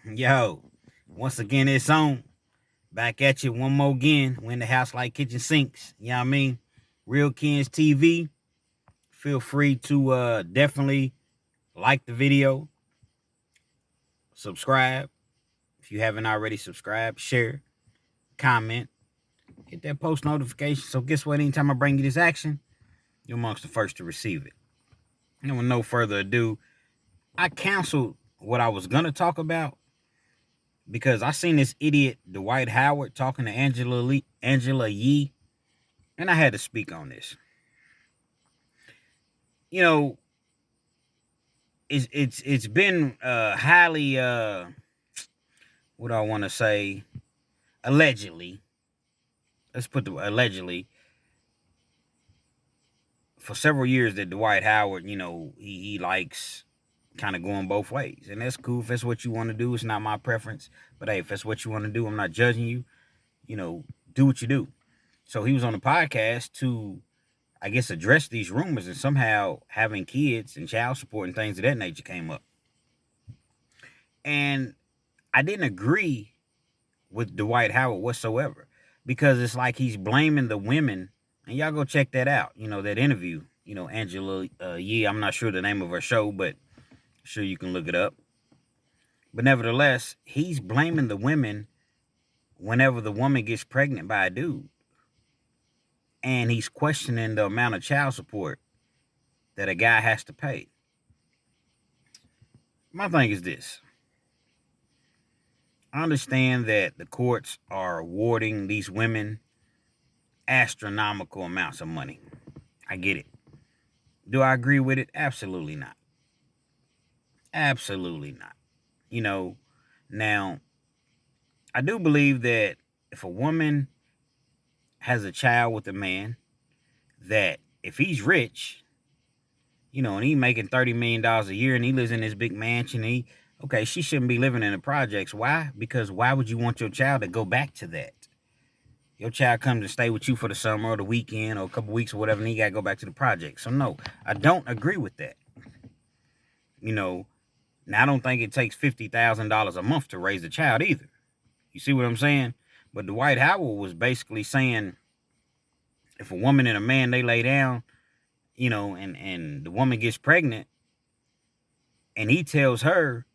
Yo, once again, it's on. Back at you one more again. We in the house like kitchen sinks. You know what I mean? Real Kens TV. Feel free to definitely like the video, subscribe. If you haven't already subscribed, share, comment, hit that post notification. So guess what? Anytime I bring you this action, you're amongst the first to receive it. And with no further ado, I canceled what I was gonna talk about because I seen this idiot Dwight Howard talking to Angela Yee, and I had to speak on this. You know, it's been highly what do I want to say, allegedly. Let's put the allegedly for several years that Dwight Howard, he likes kind of going both ways, and that's cool if that's what you want to do. It's not my preference, but hey, if that's what you want to do, I'm not judging you. Do what you do. So he was on the podcast to, I guess, address these rumors, and somehow having kids and child support and things of that nature came up. And I didn't agree with Dwight Howard whatsoever, because it's like he's blaming the women. And y'all go check that out. That interview. Angela Yee. I'm not sure the name of her show, but sure you can look it up. But nevertheless, he's blaming the women whenever the woman gets pregnant by a dude. And he's questioning the amount of child support that a guy has to pay. My thing is this. I understand that the courts are awarding these women astronomical amounts of money. I get it. Do I agree with it? Absolutely not. Absolutely not. Now, I do believe that if a woman has a child with a man, that if he's rich, and he's making $30 million a year and he lives in this big mansion, she shouldn't be living in the projects. Why? Because why would you want your child to go back to that? Your child comes to stay with you for the summer or the weekend or a couple weeks or whatever, and he got to go back to the project. So, no, I don't agree with that. Now, I don't think it takes $50,000 a month to raise a child either. You see what I'm saying? But Dwight Howard was basically saying, if a woman and a man, they lay down, and the woman gets pregnant, and he tells her,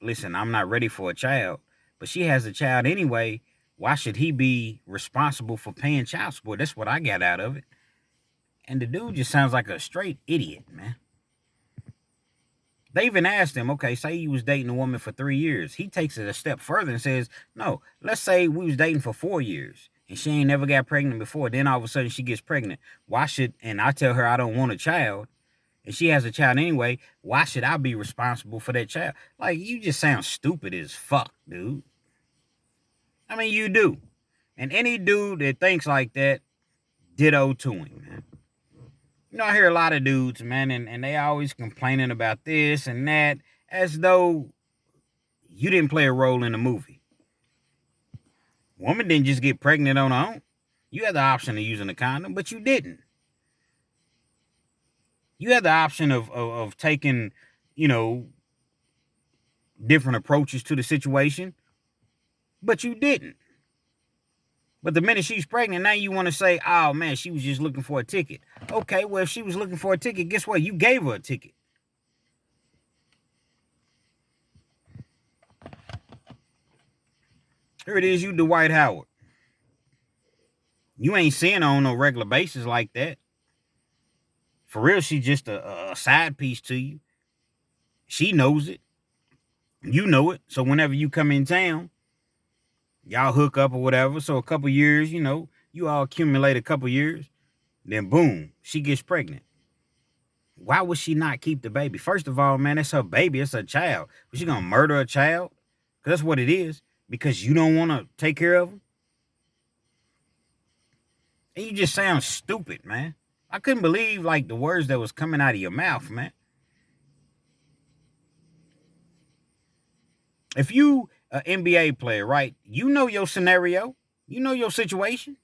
listen, I'm not ready for a child, but she has a child anyway, why should he be responsible for paying child support? That's what I got out of it. And the dude just sounds like a straight idiot, man. They even asked him, okay, say you was dating a woman for 3 years. He takes it a step further and says, no, let's say we was dating for 4 years and she ain't never got pregnant before. Then all of a sudden she gets pregnant. And I tell her I don't want a child, and she has a child anyway, why should I be responsible for that child? Like, you just sound stupid as fuck, dude. I mean, you do. And any dude that thinks like that, ditto to him, man. I hear a lot of dudes, man, and they always complaining about this and that, as though you didn't play a role in the movie. Woman didn't just get pregnant on her own. You had the option of using a condom, but you didn't. You had the option of taking, different approaches to the situation, but you didn't. But the minute she's pregnant, now you want to say, oh, man, she was just looking for a ticket. Okay, well, if she was looking for a ticket, guess what? You gave her a ticket. Here it is, you Dwight Howard. You ain't seeing her on no regular basis like that. For real, she's just a side piece to you. She knows it. You know it. So whenever you come in town, y'all hook up or whatever. So a couple years, you all accumulate a couple years. Then boom, she gets pregnant. Why would she not keep the baby? First of all, man, it's her baby. It's her child. Was she going to murder a child? Because that's what it is. Because you don't want to take care of him? And you just sound stupid, man. I couldn't believe, the words that was coming out of your mouth, man. If you an NBA player, right, you know your scenario. You know your situation.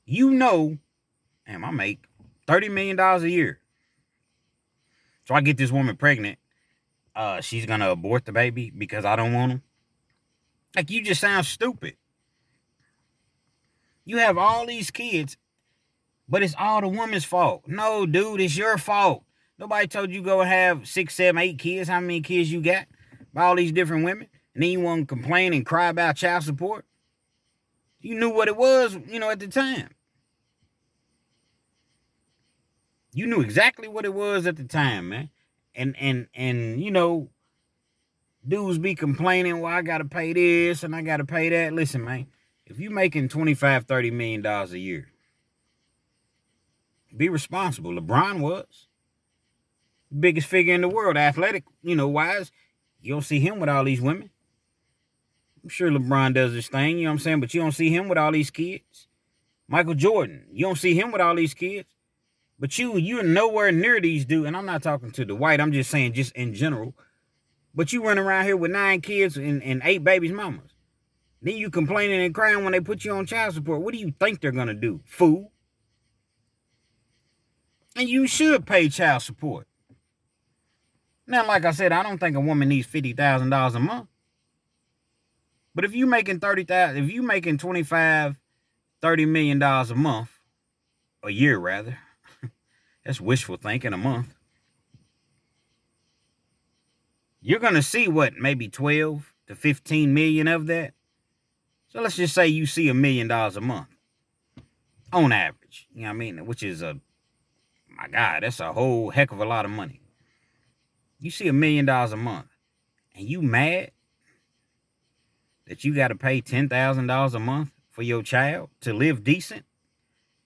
Damn, I make $30 million a year. So I get this woman pregnant, she's gonna abort the baby because I don't want him. Like, you just sound stupid. You have all these kids, but it's all the woman's fault. No, dude, it's your fault. Nobody told you go have 6, 7, 8 kids. How many kids you got by all these different women? And then you want to complain and cry about child support? You knew what it was, at the time. You knew exactly what it was at the time, man. And dudes be complaining, well, I got to pay this and I got to pay that. Listen, man, if you making $25, $30 million a year, be responsible. LeBron was. Biggest figure in the world, athletic, wise. You don't see him with all these women. I'm sure LeBron does his thing, you know what I'm saying? But you don't see him with all these kids. Michael Jordan, you don't see him with all these kids. But you're nowhere near these dudes. And I'm not talking to Dwight. I'm just saying just in general. But you run around here with 9 kids and 8 babies' mamas. Then you complaining and crying when they put you on child support. What do you think they're going to do? Fool. And you should pay child support. Now, like I said, I don't think a woman needs $50,000 a month. But if you making $30,000, if you making $25, $30 million a month, a year rather, that's wishful thinking, a month. You're gonna see what, maybe 12 to 15 million of that. So let's just say you see $1 million a month, on average. You know what I mean? Which is my God, that's a whole heck of a lot of money. You see $1 million a month, and you mad that you got to pay $10,000 a month for your child to live decent?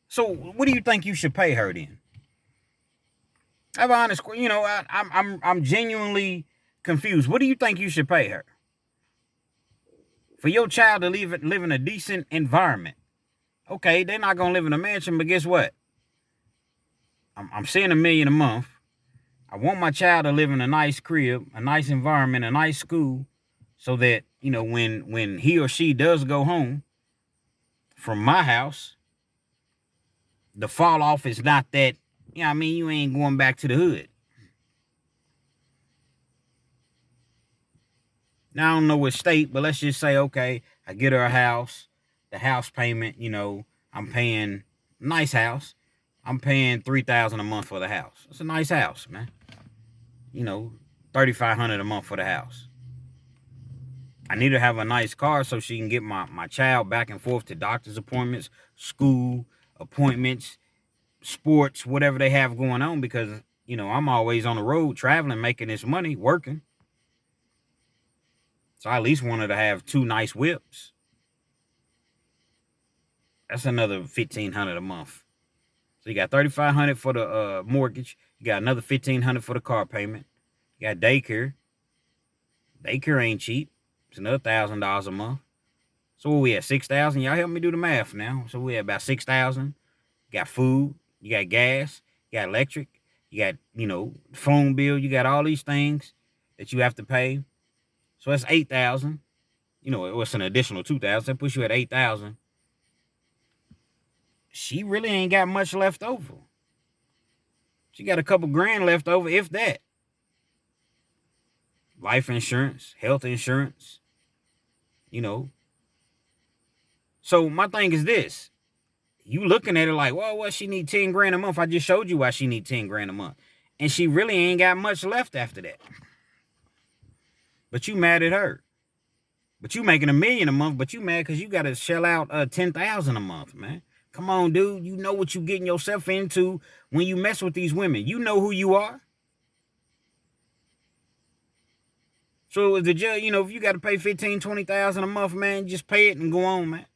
So what do you think you should pay her then? I'm honest, I'm genuinely confused. What do you think you should pay her for your child to live in a decent environment? Okay, they're not gonna live in a mansion, but guess what? I'm seeing $1 million a month. I want my child to live in a nice crib, a nice environment, a nice school, so that, when he or she does go home from my house, the fall off is not that, you ain't going back to the hood. Now, I don't know what state, but let's just say, okay, I get her a house, the house payment, I'm paying, nice house, I'm paying $3,000 a month for the house. It's a nice house, man. $3,500 a month for the house. I need to have a nice car so she can get my child back and forth to doctor's appointments, school appointments, sports, whatever they have going on, because, I'm always on the road traveling, making this money, working. So I at least wanted to have 2 nice whips. That's another $1,500 a month. So you got $3,500 for the mortgage. You got another $1,500 for the car payment. You got daycare. Daycare ain't cheap. It's another $1,000 a month. So what we at, 6,000? Y'all help me do the math now. So we at about 6,000. You got food. You got gas. You got electric. You got, phone bill. You got all these things that you have to pay. So that's 8,000. It's an additional 2,000. That puts you at 8,000. She really ain't got much left over. She got a couple grand left over, if that. Life insurance, health insurance, So my thing is this. You looking at it like, well, she need 10 grand a month. I just showed you why she need 10 grand a month. And she really ain't got much left after that. But you mad at her. But you making $1 million a month, but you mad because you got to shell out $10,000 a month, man. Come on, dude. You know what you getting yourself into when you mess with these women. You know who you are. So as the judge, if you got to pay $15,000, $20,000 a month, man, just pay it and go on, man.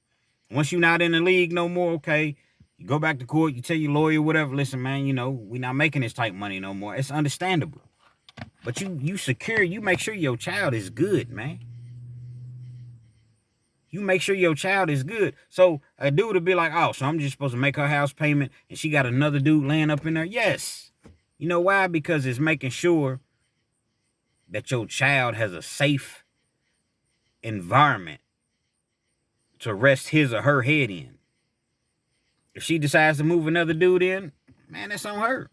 Once you're not in the league no more, okay, you go back to court, you tell your lawyer, whatever, listen, man, we're not making this type money no more. It's understandable. But you secure, you make sure your child is good, man. You make sure your child is good. So a dude would be like, oh, so I'm just supposed to make her house payment and she got another dude laying up in there? Yes. You know why? Because it's making sure that your child has a safe environment to rest his or her head in. If she decides to move another dude in, man, that's on her.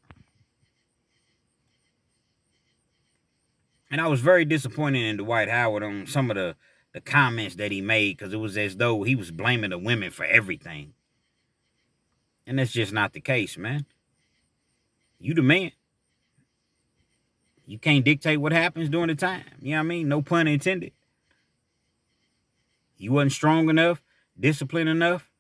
And I was very disappointed in Dwight Howard on some of the comments that he made, because it was as though he was blaming the women for everything. And that's just not the case, man. You the man. You can't dictate what happens during the time. You know what I mean? No pun intended. You wasn't strong enough, disciplined enough,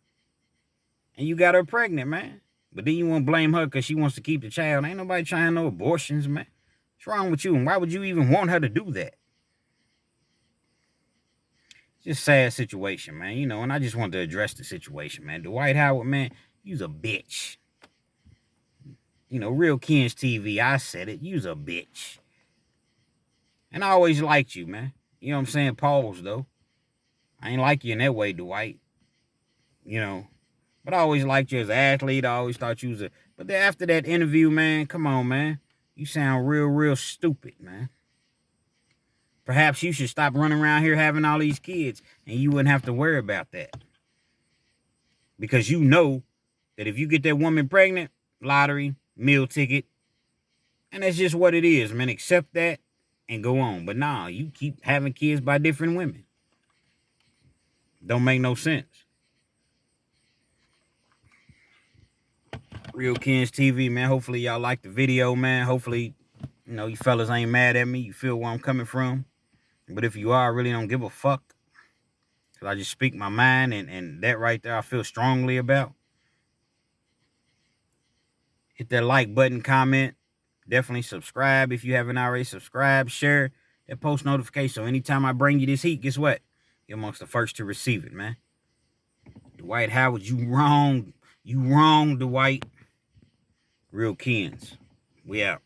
and you got her pregnant, man. But then you want to blame her because she wants to keep the child. Ain't nobody trying no abortions, man. What's wrong with you? And why would you even want her to do that? Just sad situation, man. You know, and I just wanted to address the situation, man. Dwight Howard, man, you's a bitch. You know, Real Kens TV, I said it. You's a bitch. And I always liked you, man. You know what I'm saying? Pause, though. I ain't like you in that way, Dwight. You know. But I always liked you as an athlete. I always thought you was a... But then after that interview, man, come on, man. You sound real stupid, man. Perhaps you should stop running around here having all these kids, and you wouldn't have to worry about that. Because you know that if you get that woman pregnant, lottery, meal ticket, and that's just what it is, man. Accept that and go on. But nah, you keep having kids by different women. Don't make no sense. Real Kens TV, man. Hopefully y'all like the video, man. Hopefully, you know, you fellas ain't mad at me. You feel where I'm coming from. But if you are, I really don't give a fuck. Because I just speak my mind, and that right there I feel strongly about. Hit that like button, comment. Definitely subscribe if you haven't already subscribed. Share that post notification. So anytime I bring you this heat, guess what? You're amongst the first to receive it, man. Dwight Howard, you wrong. You wrong, Dwight. Real Kens. We out.